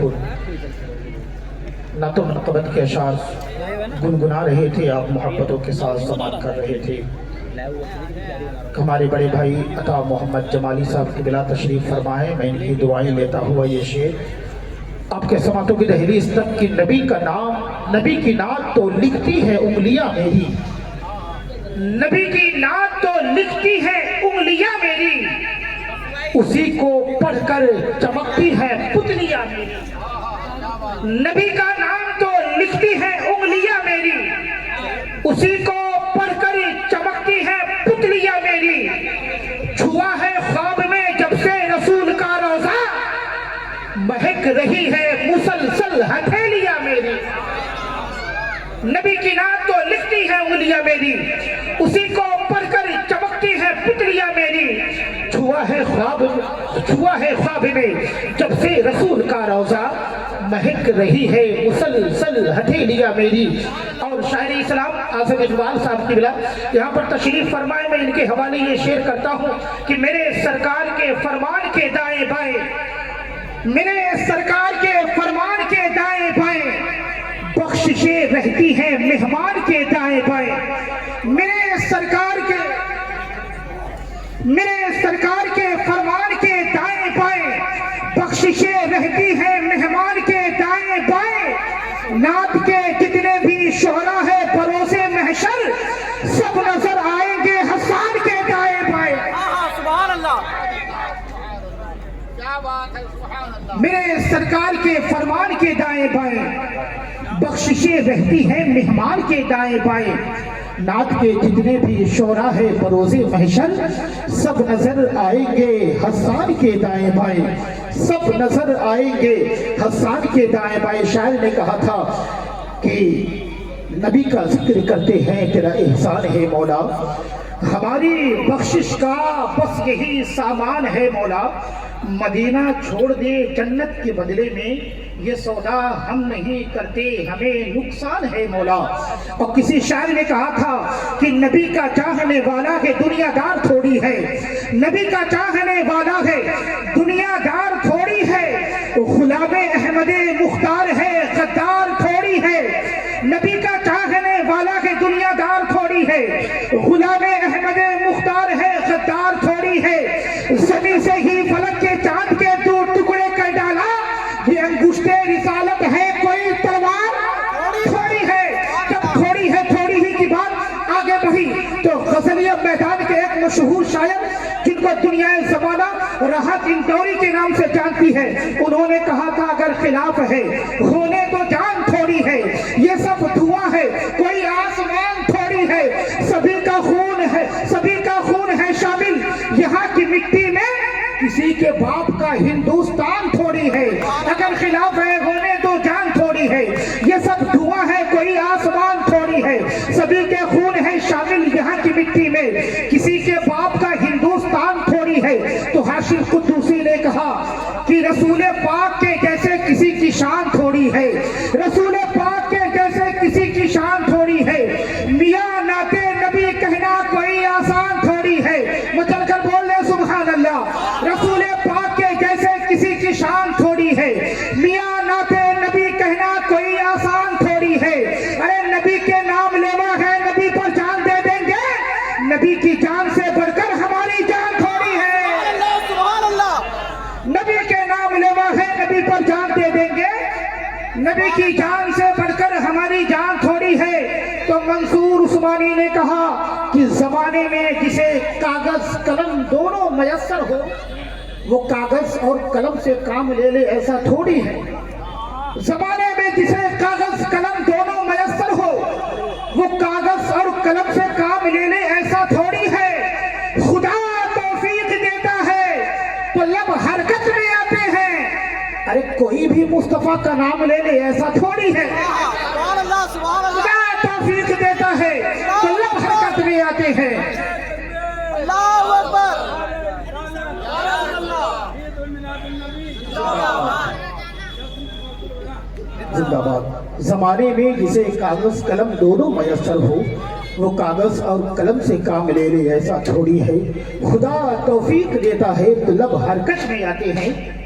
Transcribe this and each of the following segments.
بھرپور نعت و منقبت کے اشعار گنگنا رہے تھے، آپ محبتوں کے ساتھ سماعت کر رہے تھے۔ ہمارے بڑے بھائی عطا محمد جمالی صاحب کی بلا تشریف فرمائیں، میں ان کی دعائیں لیتا ہوا یہ شعر آپ کے سماعتوں کی دہلیز تک کہ نبی کا نام، نبی کی نعت تو لکھتی ہے انگلیاں میری، نبی کی نعت تو لکھتی ہے انگلیاں میری، اسی کو پڑھ کر چمکتی ہے پتلیاں میری۔ نبی کا نام تو لکھتی ہے انگلیاں میری، اسی کو پڑھ کر چمکتی ہے پتلیاں میری۔ چھوا ہے خواب میں جب سے رسول کا روضہ، مہک رہی ہے مسلسل ہتھیلیاں میری۔ نبی کی نعت تو لکھتی ہے انگلیاں میری، اسی کو پڑھ کر چمکتی ہے پتلیاں میری۔ چھوا ہے خواب میں جب سے رسول کا روضہ، مہک رہی ہے مسلسل ہتھیلیاں میری۔ اور شاعر اسلام اعظم اقبال صاحب کی بلا یہاں پر تشریف فرمائے، میں ان کے حوالے یہ شعر کرتا ہوں کہ میرے سرکار کے فرمان کے دائیں بائیں، میرے سرکار کے فرمان کے دائیں بائیں، بخششیں رہتی ہیں مہمان کے دائیں بائیں۔ میرے سرکار کے فرمان کے دائیں بائیں، بخششیں رہتی ہیں مہمان کے دائیں بائیں۔ نعت کے جتنے بھی شعراء ہیں بروز محشر، سب نظر آئیں گے حسان کے دائیں بائیں۔ سبحان اللہ، کیا بات ہے، سبحان اللہ۔ میرے سرکار کے فرمان کے دائیں بائیں، بخششیں رہتی ہیں مہمان کے دائیں بائیں۔ نعت کے جتنے بھی شعراء ہیں بروز محشر، سب نظر آئیں گے حسان کے دائیں بائیں، سب نظر آئیں گے حسان کے دائیں بائیں۔ شاعر نے کہا تھا کہ نبی کا ذکر کرتے ہیں تیرا احسان ہے مولا، ہماری بخشش کا بس یہی سامان ہے مولا۔ مدینہ چھوڑ دے جنت کے بدلے میں، یہ سودا ہم نہیں کرتے ہمیں نقصان ہے مولا۔ اور کسی شاعر نے کہا تھا کہ نبی کا چاہنے والا ہے دنیا دار تھوڑی ہے، نبی کا چاہنے والا ہے دنیا دار تھوڑی ہے، غلام احمد مختار ہے غدار تھوڑی ہے۔ نبی کا چاہنے والا ہے دنیا دار تھوڑی ہے، غلام احمد مختار ہے غدار تھوڑی ہے۔ زمین سے ہی فلک کے چاند کے دو ٹکڑے کر ڈالا، یہ انگشت رسالت ہے کوئی تلوار تھوڑی ہے۔ جب تھوڑی ہی کی بات آگے بڑھی تو غزلیہ میدان کے ایک مشہور شاعر جن کو دنیا زمانہ راحت انتوری کے نام سے جانتی ہے، انہوں نے کہا تھا اگر خلاف ہے ہونے تو جان تھوڑی ہے، یہ سب دھواں ہے کوئی آسمان تھوڑی ہے، سبھی کا خون ہے شامل یہاں کی مٹی میں، کسی کے باپ کا ہندوستان تھوڑی ہے۔ اگر خلاف ہے ہونے تو جان تھوڑی ہے، یہ سب دھواں ہے کوئی آسمان تھوڑی ہے، سبھی کے خون ہے شامل یہاں کی مٹی میں، کسی کے باپ کا ہندوستان تھوڑی ہے۔ تو حاشم قدوسی نے کہا کہ رسول پاک کے جیسے کسی کی شان تھوڑی ہے، رسول پاک کے جیسے کسی کی شان تھوڑی ہے، میاں نعت نبی کہنا کوئی آسان تھوڑی ہے۔ مچل کر بول لے سبحان اللہ۔ رسول پاک کے جیسے کسی کی شان تھوڑی ہے، میاں نعت نبی کہنا کوئی آسان تھوڑی ہے۔ ارے نبی کے نام لیوا ہے نبی پر جان دے دیں گے، نبی کی جان سے بڑھ کر ہماری جان تھوڑی ہے۔ سبحان اللہ، نبی کے نام لیوا ہے نبی پر جان دے دیں گے، نبی کی جان سے بڑھ کر ہماری جان تھوڑی ہے۔ تو منصور عثمانی نے کہا کہ زمانے میں جسے کاغذ قلم دونوں میسر ہو، وہ کاغذ اور قلم سے کام لے لے ایسا تھوڑی ہے۔ زمانے میں جسے کاغذ قلم دونوں میسر ہو، وہ کاغذ اور قلم سے کام لے لے ایسا تھوڑی ہے۔ خدا توفیق دیتا ہے تو لب حرکت میں آتے ہیں، ارے کوئی بھی مصطفیٰ کا نام لے لے ایسا تھوڑی ہے۔ سبحان اللہ، سبحان اللہ، خدا توفیق دیتا ہے تو لب حرکت میں آتے ہیں۔ اللہ اکبر۔ زندہ باد۔ زمانے میں جسے کاغذ قلم دونوں میسر ہو، وہ کاغذ اور قلم سے کام لے لے ایسا تھوڑی ہے۔ خدا توفیق دیتا ہے تو لب حرکت میں آتے ہیں۔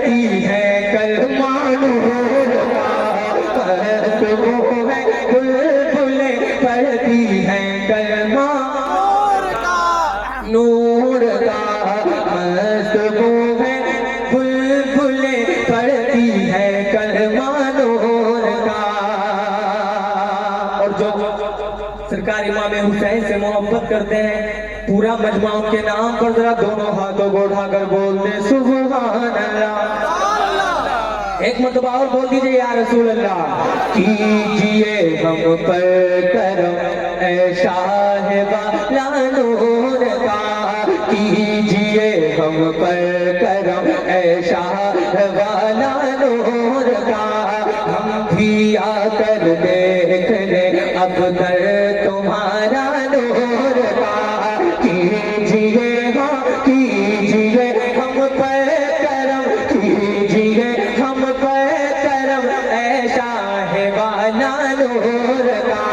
پڑھتی ہے کلمہ نور کا، مست وہ ہے بلبلیں پڑھتی ہے کلمہ نور کا، مست وہ ہے بلبلیں پڑھتی ہے کلمہ نور کا۔ اور جو سرکار امام حسین سے محبت کرتے ہیں پورا مجمع ان کے نام پر ذرا دونوں ہاتھوں کو اٹھا کر بولتے سبحان اللہ۔ ایک مرتبہ اور بول دیجئے یا رسول اللہ۔ کیجئے ہم پر کرم اے شاہ والا نور کا، کیجئے ہم پر کرم اے شاہ والا نور کا، ہم بھی آ کر دیکھ لیں اب در تمہارا نور کا، کیجئے ہم پر کرم، کیجئے ہم پر کرم اے شاہ والا نور کا،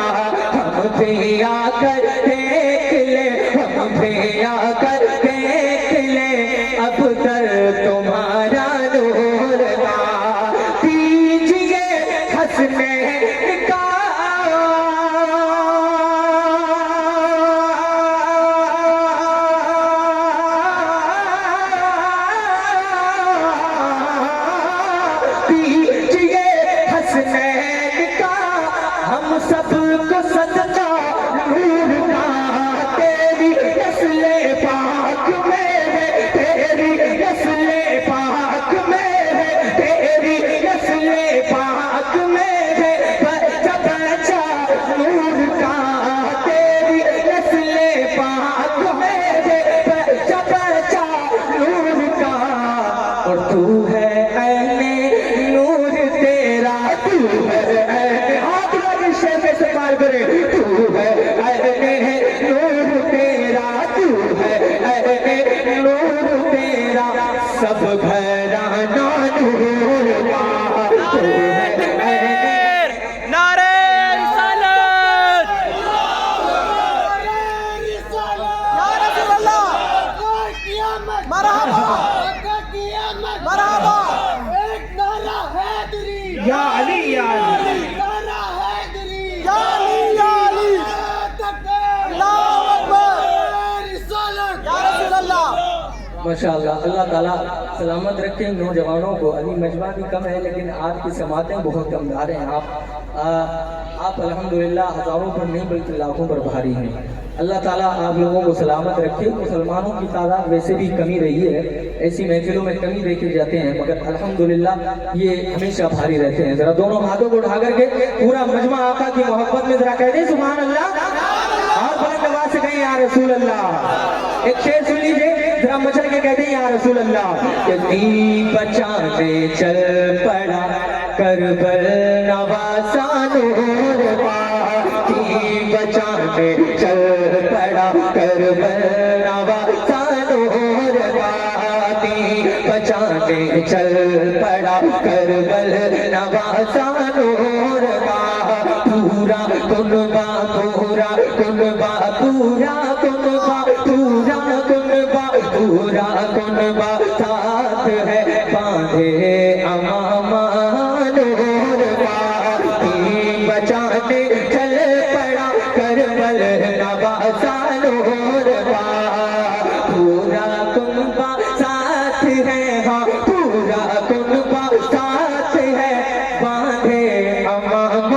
ہم بھی آ کر دیکھ لیں، ہم بھی آ کر دیکھ لیں اب در تمہارا نور کا، کیجئے حسنین کا ہم سب کو صدقہ نور کا، تیری نسل پاک میں ہے، تیری نسل پاک میں ہے، تیری نسل پاک میں ہے، بچہ بچہ نور کا، تیری نسل پاک میں ہے، بچہ بچہ نور کا، اور تو ہے عین نور تیرا، تو ہے کرے، تو ہے عین نور تیرا، تو ہے عین نور تیرا، سب گھرانہ نور کا، تو ہے عین نعرہ رسالت، یا رسول اللہ، مرحبا مرحبا، ایک نعرہ حیدری، یا علی یا علی، ماشاءاللہ۔ اللہ تعالیٰ سلامت رکھے ان نوجوانوں کو۔ ابھی مجمع بھی کم ہے لیکن آپ کی سماعتیں بہت دمدار ہیں۔ آپ الحمدللہ ہزاروں پر نہیں بلکہ لاکھوں پر بھاری ہیں۔ اللہ تعالیٰ آپ لوگوں کو سلامت رکھے۔ مسلمانوں کی تعداد ویسے بھی کمی رہی ہے، ایسی محفلوں میں کمی دیکھے جاتے ہیں، مگر الحمدللہ یہ ہمیشہ بھاری رہتے ہیں۔ ذرا دونوں ہاتھوں کو اٹھا کر کے پورا مجمع آقا کی محبت میں ذرا کہہ دیں سبحان اللہ، اور بلند آواز سے کہیں یا رسول اللہ۔ ایک شعر سن لیجئے، ذرا مچل کے کہتے ہیں یا رسول اللہ۔ کہ بچانے چل پڑا کربل نواسا نور کا، بچانے چل پڑا کربل نواسا نور کا، بچانے چل پڑا کربل نواسا نور کا، پورا کنبہ پورا کنبہ پورا کنبہ پورا کنبہ پورا کنبہ ساتھ ہے باندھے امامہ نور کا، بچانے چل پڑا کربل نواسا نور کا، پورا کنبہ ساتھ ہے، ہاں پورا کنبہ ساتھ ہے باندھے امامہ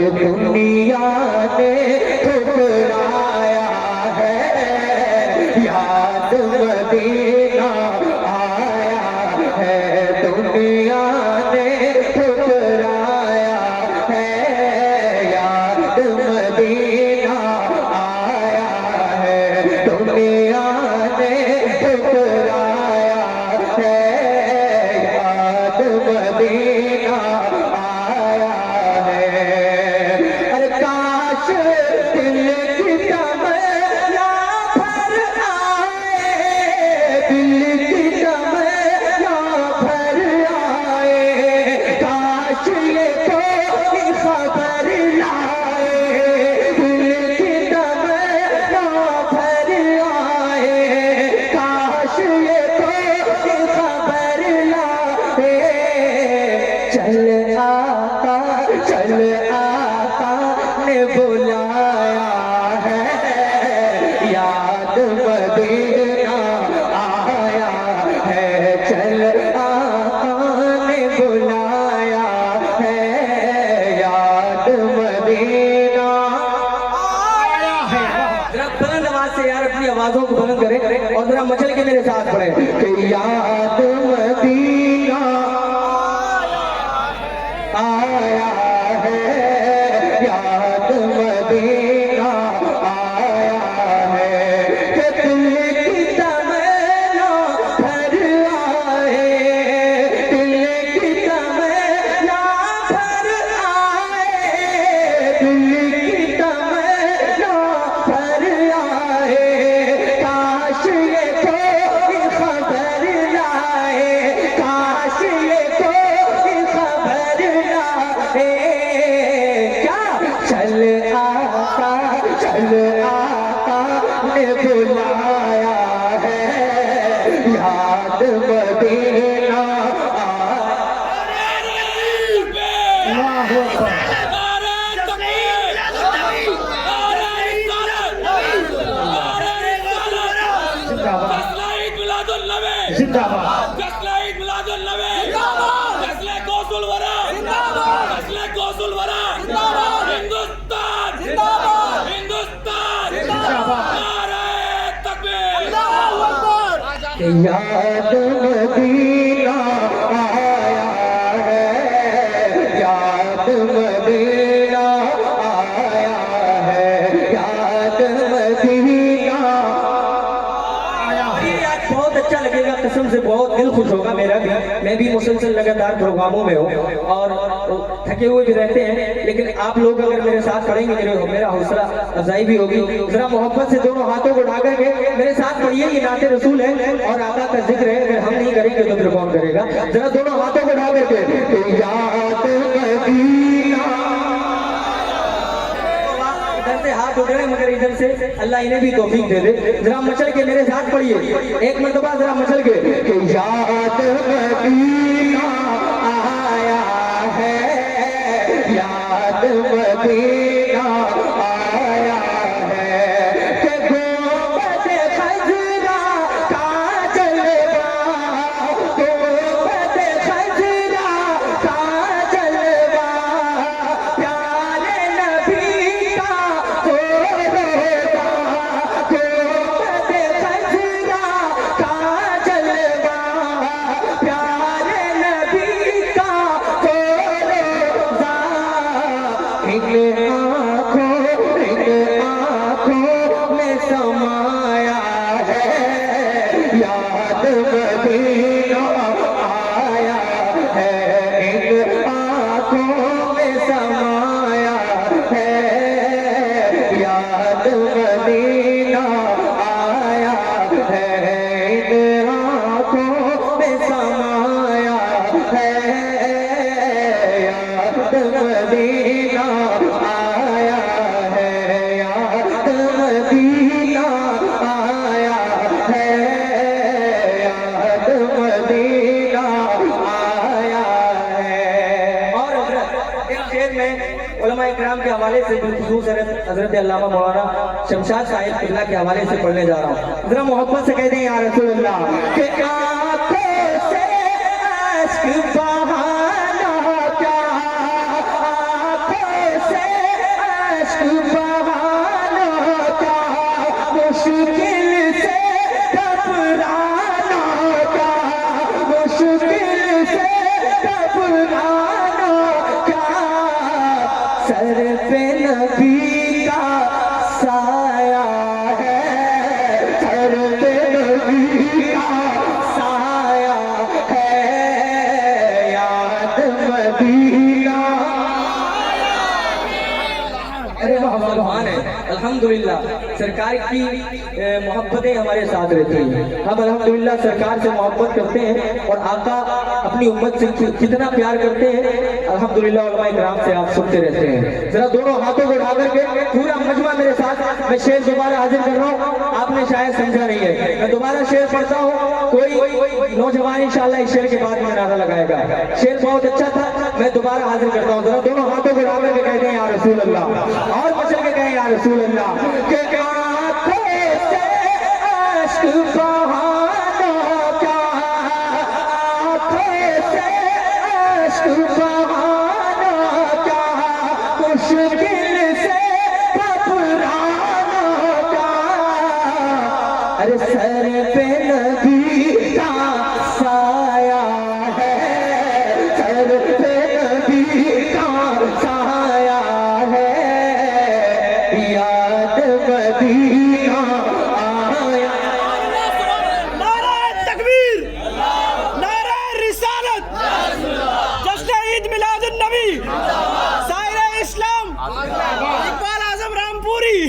کہ دنیا نے ٹھکرایا ہے، یاد مدینہ آیا ہے، دنیا نے ٹھکرایا ہے، یاد مدینہ آیا ہے، دنیا نے ٹھکرایا ہے، یاد مدینہ آیا ہے۔ ارے کاش دل کی تمنا بھر آئے، دل کی تمنا بھر آئے، کاش یہ کوئی خبر لائے، دل کی تمنا بھر آئے، کاش یہ کوئی خبر لائے۔ چل آقا نے بلایا ہے، یاد مدینہ آیا ہے، چل آقا نے بلایا ہے، یاد مدینہ آیا ہے۔ ذرا بلند آواز سے یار اپنی آوازوں کو بلند کریں اور ذرا مچل کے میرے ساتھ پڑھیں کہ یاد مدینہ آیا ہے، یاد مدینہ آیا ہے، کہ دل کی تمنا بھر آئے، دل کی تمنا بھر آئے، دل کی تمنا بھر آئے، کاش یہ کوئی خبر لائے، کاش یہ کوئی خبر لائے۔ کیا چل آقا نے بلایا ہے، یاد مدینہ اللہ اکبر۔ زندہ باد، زندہ باد، یاد مدینہ آیا ہے، یاد مدینہ آیا ہے، یاد مدینہ آیا ہے۔ بہت اچھا لگے گا، قسم سے بہت دل خوش ہوگا میرا بھی۔ میں بھی مسلسل لگاتار پروگراموں میں ہوں اور تھکے ہوئے بھی رہتے ہیں، لیکن آپ لوگ اگر میرے ساتھ پڑھیں گے میرا حوصلہ افزائی بھی ہوگی۔ ذرا محبت سے دونوں ہاتھوں کو اٹھا کر کے میرے ساتھ پڑھیے، یہ نعت رسول ہے اور آقا کا ذکر ہے، اگر ہم نہیں کریں گے تو پھر کون کرے گا؟ ذرا دونوں ہاتھوں کو اٹھا کر کے یاد مدینہ، ادھر سے ہاتھ اٹھ رہے مگر ادھر سے اللہ انہیں بھی توفیق دے دے۔ ذرا مچل کے میرے ساتھ پڑھیے ایک مرتبہ، ذرا مچل کے کہ یاد مدینہ آیا ہے، یاد مدینہ آیا ہے، کہ گنبد خضرا کا جلوہ، گنبد خضرا کا جلوہ، پیارے نبی کا ہوگا، گنبد خضرا کا جلوہ، پیارے نبی کا ہوگا، ان آنکھوں میں سمایا ہے، یاد مدینہ آیا ہے، ان آنکھوں میں سمایا ہے، یاد مدینہ آیا ہے، ان آنکھوں میں سمایا ہے، یاد مدینہ آیا ہے، یاد مدینہ آیا ہے، یاد مدینہ آیا ہے۔ اور ایک شعر میں علماء اکرام کے حوالے سے بالخصوص حضرت علامہ مولانا شمشاد صاحب قبلہ کے حوالے سے پڑھنے جا رہا ہوں۔ ذرا محبت سے کہہ دیں یا رسول اللہ کہ آنکھوں سے اشک بہانا کیا، آنکھوں سے سر پہ نبی کا سایہ ہے، سر پہ نبی کا سایہ ہے، یاد مدینہ۔ ارے مسلمان ہے الحمدللہ، سرکار کی محبتیں ہمارے ساتھ رہتی ہیں، ہم الحمدللہ سرکار سے محبت کرتے ہیں اور آقا اپنی امت سے کتنا پیار کرتے ہیں الحمدللہ علماء کرام سے آپ سنتے رہتے ہیں۔ ذرا دونوں ہاتھوں کو اٹھا کر کے پورا مجمع میرے ساتھ، میں شعر دوبارہ حاضر کر رہا ہوں، آپ نے شاید سمجھا نہیں ہے، میں دوبارہ شعر پڑھتا ہوں، کوئی نوجوان انشاءاللہ اس شعر کے بعد میں نعرہ لگائے گا۔ شعر بہت اچھا تھا، میں دوبارہ حاضر کرتا ہوں، ذرا دونوں ہاتھوں کو اٹھا کر کے کہتے ہیں یا رسول اللہ، اور مچل کے کہیں یا رسول اللہ، کہ آنکھوں سے عشق بہانا کیا، آنکھوں سے عشق بہانا کیا، مشکل سے گھبرانا کیا، ارے سر پہ نبی کا سایہ ہے، سر پہ نبی کا سایہ ہے، یاد مدینہ آیا۔ نعرہ تکبیر، نعرہ رسالت، جشن عید میلاد النبی، سائرہ اسلام، اقبال اعظم رامپوری۔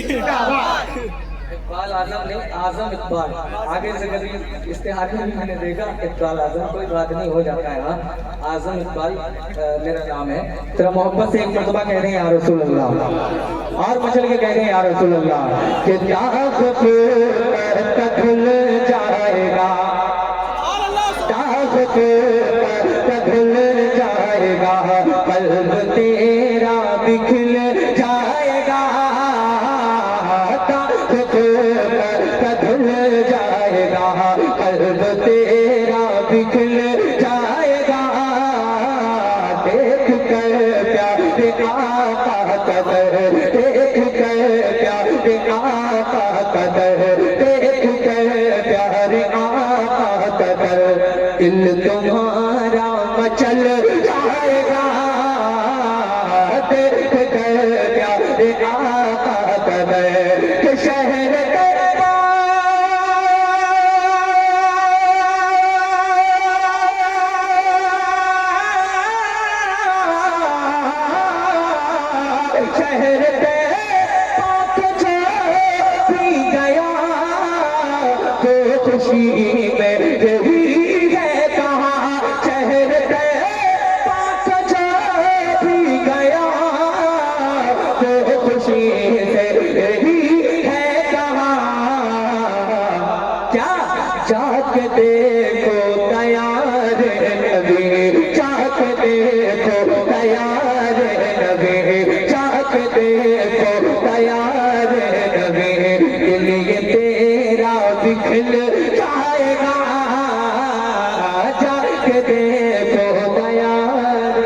اقبال اعظم نہیں، اعظم اقبال، آگے سے کبھی اشتہار میں بھی میں نے دیکھا اقبال اعظم، کوئی بات نہیں، ہو جاتا ہے، ہاں اعظم اقبال میرا نام ہے۔ ذرا محبت سے ایک مرتبہ کہہ دیں یا رسول اللہ، اور مچل کے کہہ دیں یا رسول اللہ، کہ داغ پہ دھل جائے گا، داغ پہ دھل جائے گا، قلب تیرا بکھل جائے گا، دھل جائے گا، قلب تیرا بکھل جائے گا، دیکھ کر پیارے آقا قدر، دیکھ کر پیارے آقا قدر، دیکھ کر پیارے آقا قدر، دل تمہارا مچل جائے گا، دیکھ کر پیارے آقا قدر، کہ شہر شہر پاک جو بھی گیا، تو خوشی میں یہی ہے کہاں، شہر پاک جو بھی گیا، تو خوشی سے یہی ہے کہاں، کیا جا کے دیکھو تیار نبی، جا کے دیکھو تیار نبی، جا کے دیکھو تیار نبی، دل یہ تیرا بکھل جائے گا، جا کے دیکھو تیار۔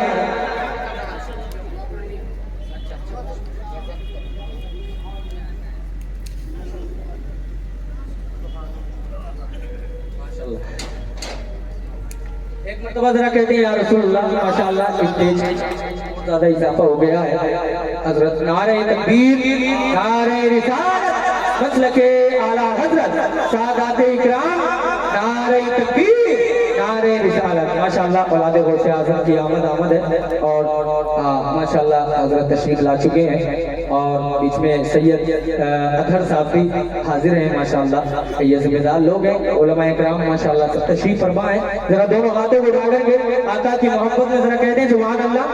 ایک مرتبہ ذرا کہتے ہیں یا رسول اللہ، ماشاءاللہ اسٹیج بہت زیادہ اضافہ ہو گیا ہے، حضرت نعرہ تکبیر، نعرہ رسالت، مسلک اعلیٰ حضرت سادات اکرام، نعرہ تکبیر، نعرہ رسالت، ماشاءاللہ اولاد غوث اعظم کی آمد ہے، اور ماشاءاللہ حضرت تشریف لا چکے ہیں، اور بیچ میں سید اطہر صاحب بھی حاضر ہیں، ماشاءاللہ یہ ذمہ دار لوگ ہیں، علماء کرام ماشاءاللہ سب تشریف فرما ہے، ذرا دونوں ہاتھوں کو اٹھا کر کے آقا کی محبت میں ذرا کہہ دیں سبحان اللہ،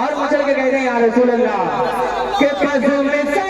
اور مچل کے کہہ دیں یا رسول اللہ، کہ بزم سے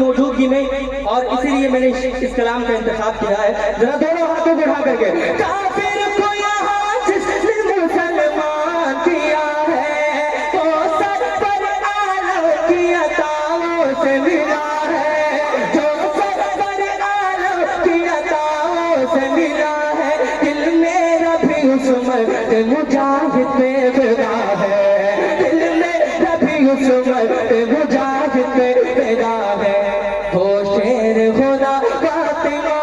موجودگی میں، اور اسی لیے میں نے اس کلام کا انتخاب کیا ہے. ذرا دونوں ہاتھوں کو اٹھا کر کے کافر کو یہاں جس نے مسلمان کیا ہے وہ سر پر عالم کی عطاؤں سے ملا ہے، جو سر پر عالم کی عطاؤں سے ملا ہے. دل میرا بھی اس مرد مجاہد میں فدا ہے، دل میرا بھی اس مرد مجاہد میں فدا ہے. ہو شیر خدا فاطمہ،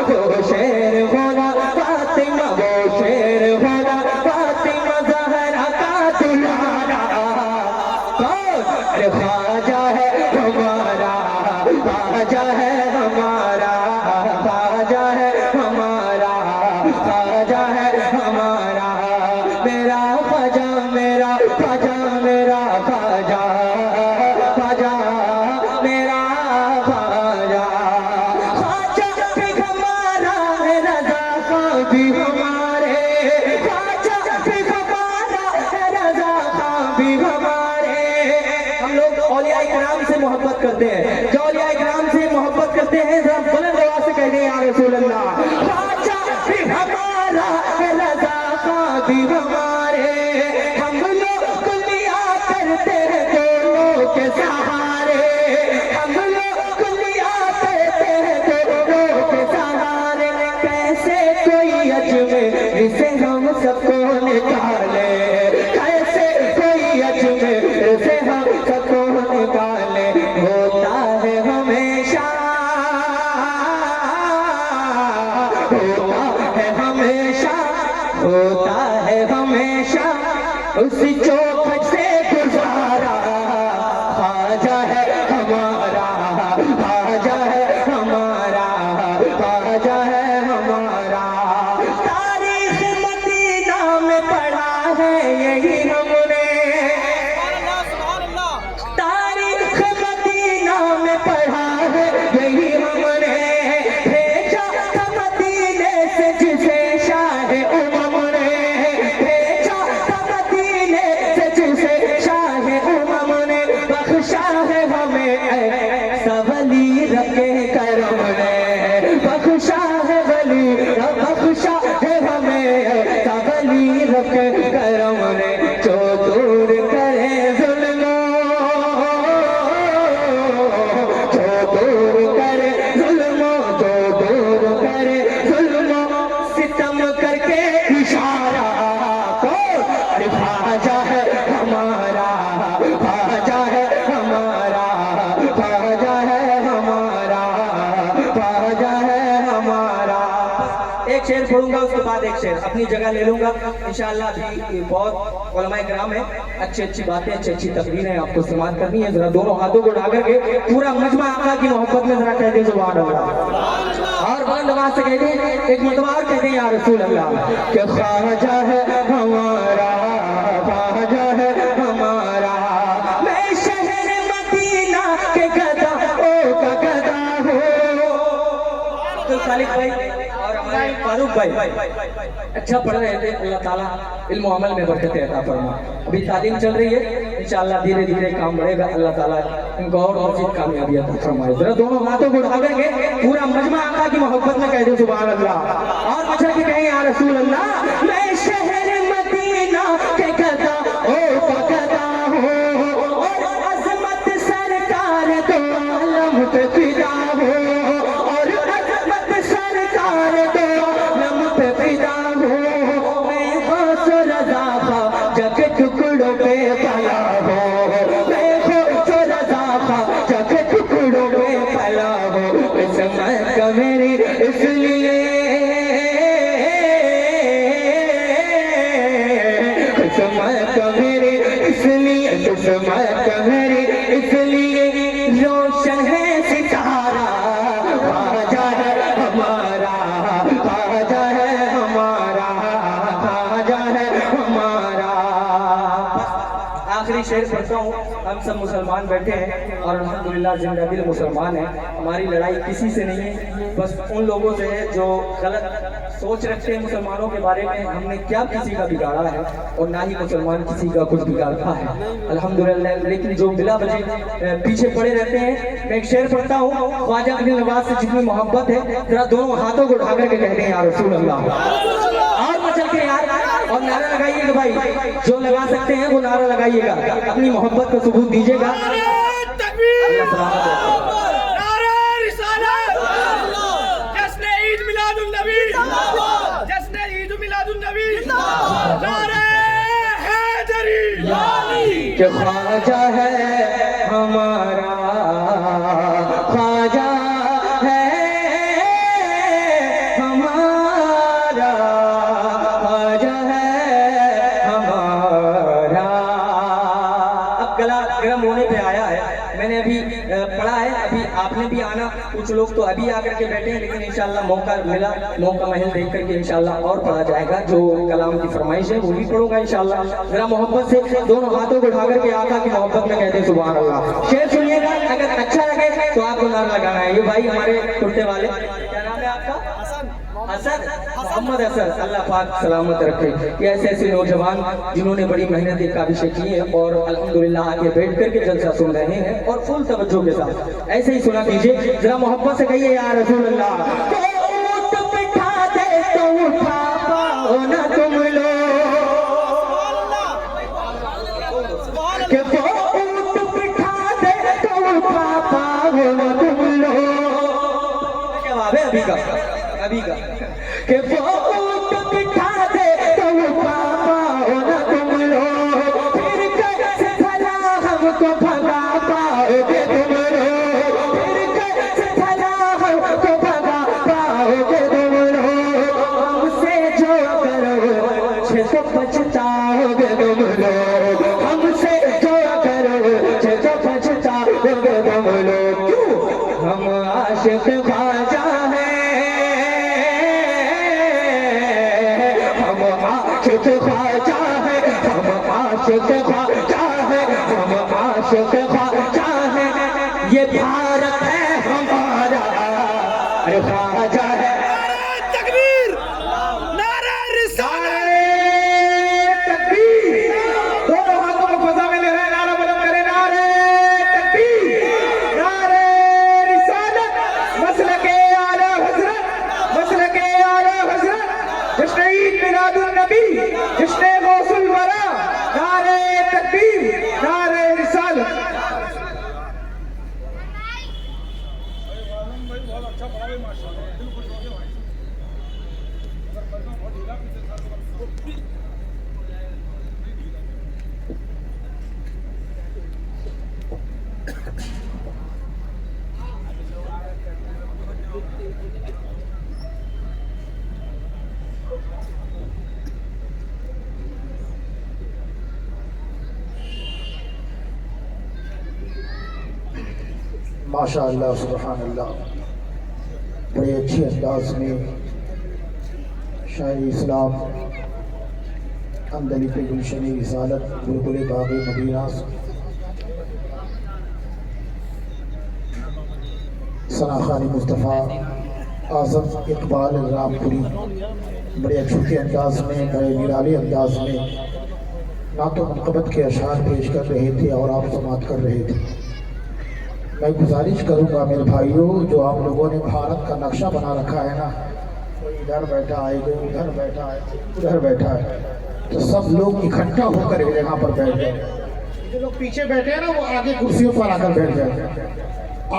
وہ شیر خدا فاطمہ، وہ شیر خدا فاطمہ زہرا کا دلہا. کون خواجہ ہے ہمارا، خواجہ ہے ہمارا، خواجہ ہے ہمارا، خواجہ ہے ہمارا. میرا خواجہ، میرا خواجہ، میرا خواجہ، خواجہ میرا خواجہ. خواجہ بھی ہمارا ہے، رضا خان بھی ہمارے، خواجہ بھی ہمارا ہے، رضا خان بھی ہمارے. ہم لوگ اولیاء کرام سے محبت کرتے ہیں، جو اولیاء کرام سے محبت کرتے ہیں ذرا بلند آواز سے کہہ دیں یا رسول اللہ. خواجہ بھی ہمارا ہے، رضا خان بھی ہمارے. ہم لوگ لیا کرتے ہیں دونوں کے سہارے، ہم لوگ لیا کرتے ہیں دونوں کے سہارے. کیسے کوئی اجمیر سے ہم سب کو نکالے، کیسے کوئی اجمیر سے ہم سب کو نکالے. ہوتا ہے ہمیشہ، ہوتا ہے ہمیشہ، ہوتا ہے ہمیشہ اس چوکھٹ سے گزارا. خواجہ ہے ہمارا، خواجہ ہے ہمارا، خواجہ ہے ہمارا. تاریخ مدینہ میں پڑھا ہے یہی ہم نے، تاریخ مدینہ میں پڑھا ہے یہی ہم نے. بھیجا تھا مدینے سے جسے شاہ امم نے، بھیجا تھا مدینے سے جسے شاہ امم نے. بخشا ہے ہمیں ایسا ولی رب کے کرم نے، بخشا ہے ولی، بخشا ہے ہمیں ایسا ولی رب کے کرم نے. جو دور کرے ظلموں، جو دور کرے ظلموں، جو دور کرے ظلموں، ستم کر کے اشارہ. کون خواجہ ہے ہمارا، خواجہ ہے ہمارا، خواجہ ہے ہمارا، خواجہ ہے ہمارا. ایک شعر پڑھوں گا، اس کے بعد ایک شعر اپنی جگہ لے لوں گا انشاءاللہ. ابھی بہت علماء کرام ہیں، اچھی اچھی باتیں، اچھی اچھی تقریریں آپ کو سماعت کرنی ہے. ذرا دونوں ہاتھوں کو اٹھا کر کے پورا مجمع آقا کی محبت میں ذرا کہہ دیں سبحان اللہ، اور بلند آواز سے کہہ دیں ایک مرتبہ اور کہہ دیں یا رسول اللہ کہ خواجہ ہے ہمارا، خواجہ ہے ہمارا. میں شہر مدینہ کے گدا او کا گدا ہوں. عبدالخالق بھائی اور ہمارے فاروق بھائی اچھا پڑھ رہے تھے. اللہ تعالیٰ علم و عمل میں برکت عطا فرما. ابھی تعلیم چل رہی ہے، انشاءاللہ دھیرے دھیرے کام بڑھے گا. اللہ تعالیٰ ان کو اور مزید کامیابی عطا فرمائے. ذرا دونوں ہاتھوں کو اٹھا کر کے پورا مجمع آقا کی محبت میں کہہ دو سبحان اللہ، اور بچا کے کہیں یا رسول اللہ. میں شہر مدینہ کے گدا او کا گدا ہوں، اور عظمت سرکار دو عالم پہ فدا ہوں، اور عظمت سرکار دو عالم پہ فدا ہوں. میں غوث و رضا خواجہ کے ٹکڑوں پہ پلا ہوں، میں غوث و رضا خواجہ کے ٹکڑوں پہ پلا ہوں. عصمت کا میری اس لیے، عصمت کا میری اس لیے، عصمت کا میری اس لیے روشن ہے ستارہ. خواجہ ہے ہمارا، خواجہ ہے ہمارا، خواجہ ہے ہمارا. آخری شعر پڑھتا ہوں. ہم سب مسلمان بیٹھے ہیں اور الحمدللہ زندہ دل مسلمان ہیں. ہماری لڑائی کسی سے نہیں ہے، بس ان لوگوں سے ہے جو غلط سوچ رکھتے ہیں مسلمانوں کے بارے میں ہم نے کیا کسی کا بگاڑا ہے اور نہ ہی مسلمان کسی کا کچھ بگاڑتا ہے الحمدللہ. لیکن جو بلا وجہ پیچھے پڑے رہتے ہیں. میں ایک شعر پڑھتا ہوں. خواجہ ابن نواز سے جتنی محبت ہے ذرا دونوں ہاتھوں کو اٹھا کر کے کہتے ہیں یا رسول اللہ. اور مچل کے یار اور نعرہ لگائیے گا بھائی, جو لگا سکتے ہیں وہ نعرہ لگائیے گا, اپنی محبت کا ثبوت دیجیے گا. اللہ سلامت رکھے. کہ خواجہ ہے ہمارا, خواجہ ہے ہمارا, خواجہ ہے ہمارا. اب گلا گرم ہونے پہ آیا ہے. میں نے ابھی پڑھا ہے, ابھی آپ نے بھی آنا, کچھ لوگ تو ابھی آ کر کے بیٹھے ہیں, لیکن انشاءاللہ موقع ملا, موقع محل دیکھ کر کے انشاءاللہ اور پڑھا جائے گا. جو کلام کی فرمائش ہے وہ بھی پڑھوں گا انشاءاللہ. ذرا محبت سے دونوں ہاتھوں کو اٹھا کر کے آقا کی محبت میں کہتے ہیں سبحان اللہ. شعر سنیے گا, اگر اچھا لگے تو آپ کو نعرہ لگانا ہے. یہ بھائی ہمارے کرتے والے, کیا نام ہے آپ کا؟ حسن, محمد حسن. اللہ پاک سلامت رکھے. یہ ایسے ایسے نوجوان جنہوں نے بڑی محنت کاوشیں کی ہیں اور الحمدللہ آگے بیٹھ کر کے جلسہ سن رہے ہیں اور فل توجہ کے ساتھ ایسے ہی سنا کیجیے. ذرا محبت سے کہیے یا رسول اللہ. اونٹ بٹھا دے تو اٹھا پاؤ نہ تم لوگ, کہ وہ اونٹ بٹھا دے تو اٹھا پاؤ نہ تم لوگ. کیا جواب ہے ابھی کا, ابھی کا, کہ وہ اونٹ بٹھا دے تو اٹھا پاؤ نہ تم لوگ, پھر کیسے بھلا ہم کو بھگا پاؤ گے تم لوگ, پھر کیسے بھلا ہم کو بھگا پاؤ گے تم لوگ, ہم سے جو کرو چھے تو پچھتاؤ گے تم لوگ, ہم سے جو کرو چھے تو پچھتاؤ گے تم لوگ. کیوں ہم عاشق خواجہ ہیں, ہم عاشق خواجہ ہیں, ہم عاشق خواجہ ہیں, ہم عاشق خواجہ ہیں. یہ بھارت ہے ہمارا, خواجہ ہے. تکبیر, نعرہ رسالت. تکبیر. دونوں ہاتھوں کو فضا میں لے رہے ہیں, نعرہ بلند کریں, نعرہ تکبیر, نعرہ رسالت. مسلک اعلی حضرت, مسلک اعلی حضرت, جشن عید میلاد النبی, جشن غوث الورا. نعرہ تکبیر, نعرہ رسالت. ماشاء اللہ, سبحان اللہ. بڑے اچھے انداز میں شاعر اسلام اندلی پہ گلشن رسالت بلبل باغ مدینہ ثنا خان مصطفیٰ اعظم اقبال رام پوری بڑے اچھے انداز میں, بڑے نرالے انداز میں نعت و منقبت کے اشعار پیش کر رہے تھے اور آپ سماعت کر رہے تھے. میں گزارش کروں گا میرے بھائیوں, جو آپ لوگوں نے بھارت کا نقشہ بنا رکھا ہے نا, کوئی ادھر بیٹھا ہے, کوئی ادھر بیٹھا ہے, ادھر بیٹھا ہے, تو سب لوگ اکٹھا ہو کر ایک جگہ پر بیٹھ جائیں. جو لوگ پیچھے بیٹھے ہیں نا وہ آگے کرسیوں پر آ کر بیٹھ جائیں.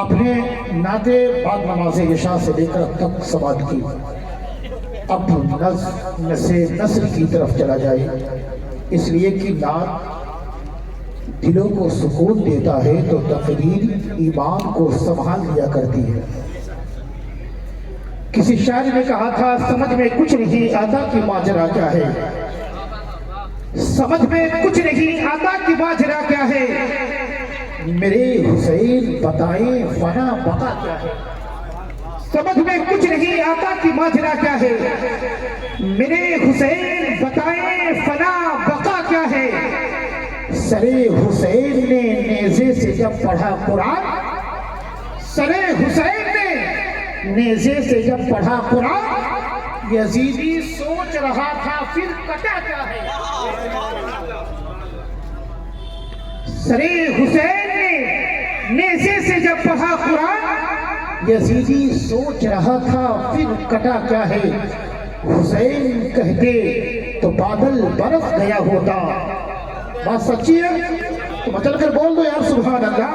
آپ نے نعت بعد نماز عشاء سے لے کر اب تک سماعت کی, اب نظم سے نثر کی طرف چلا جائے, اس لیے کہ نعت دلوں کو سکون دیتا ہے تو تقریر ایمان کو سنبھال لیا کرتی ہے. کسی شاعر نے کہا تھا, سمجھ میں کچھ نہیں آتا کہ ماجرا کیا ہے, سمجھ میں کچھ نہیں آتا کہ ماجرا کیا ہے, میرے حسین بتائیں فنا بقا کیا ہے. سمجھ میں کچھ نہیں آتا کہ ماجرا کیا ہے, میرے حسین بتائیں فنا بقا کیا ہے. سرے حسین نے نیزے سے جب پڑھا قرآن, سرے حسین نے نیزے سے جب پڑھا قرآن, یزیدی سوچ رہا تھا پھر کٹا کیا ہے. سرے حسین نے نیزے سے جب پڑھا قرآن، یزیدی سوچ رہا تھا پھر کٹا کیا ہے. حسین کہتے تو بادل برس گیا ہوتا. بات سچی ہے تو بدل کر بول دو یار سبحان اللہ.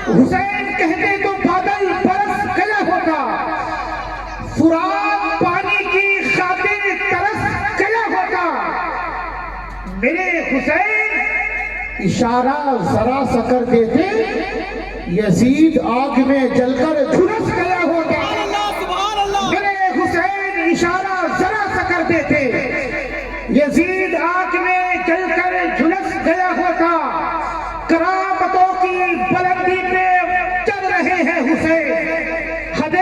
حسین کہتے تو بادل برس گیا ہوتا، فرات پانی کی خاطر ترس گیا ہوتا. میرے حسین اشارہ ذرا سا کر دیتے، یزید آگ میں جل کر جھلس گیا ہوتا. میرے حسین اشارہ ذرا سا کر دیتے، یزید آگ میں جل کر جھلس گیا ہوتا. کرامتوں کی بلندی پہ چل رہے ہیں حسین، حد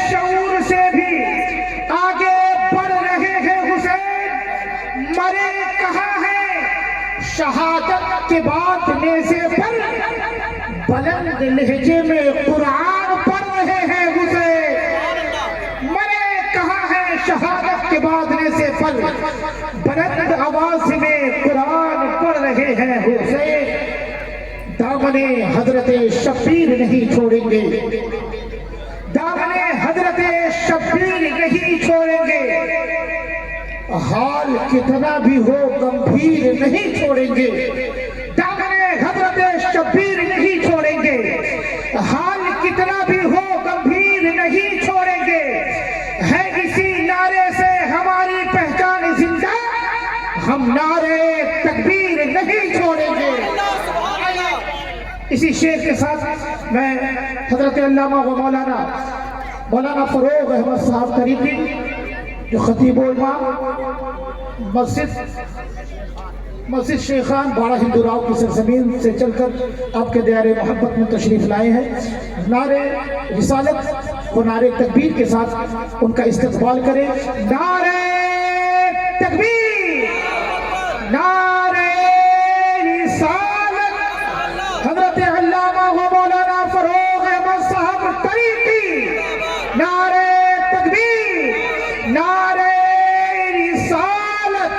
شعور سے بھی آگے بڑھ رہے ہیں حسین. مرے کہاں ہے شہادت کے بعد نیزے پر، بلند لہجے میں قرآن پڑھ رہے ہیں حسین. مرے کہاں ہے شہادت کے بعد نیزے پر، بلند آواز میں قرآن پڑھ رہے ہیں حسین. دامن حضرت شبیر نہیں چھوڑیں گے، دامن حضرت شبیر نہیں چھوڑیں گے. حال کتنا بھی ہو گمبھیر نہیں چھوڑیں گے، دامن حضرت شبیر نہیں چھوڑیں گے. حال کتنا بھی ہو گمبھیر نہیں چھوڑیں گے. ہے اسی نعرے سے ہماری پہچان زندہ، ہم نعرے تکبیر نہیں چھوڑیں گے. اسی شعر کے ساتھ میں حضرت علامہ و مولانا فروغ احمد صاحب طریقی جو خطیب الامام مسجد شیخان باڑہ ہندو راؤ کی سرزمین سے چل کر آپ کے دیار محبت میں تشریف لائے ہیں، نعرے رسالت و نعرے تکبیر کے ساتھ ان کا استقبال کریں. نعرے تکبیر، نعرے رسالت، حضرت علامہ و مولانا فروغ احمد صاحب طریقی. نعرے تکبیر، نعرے رسالت.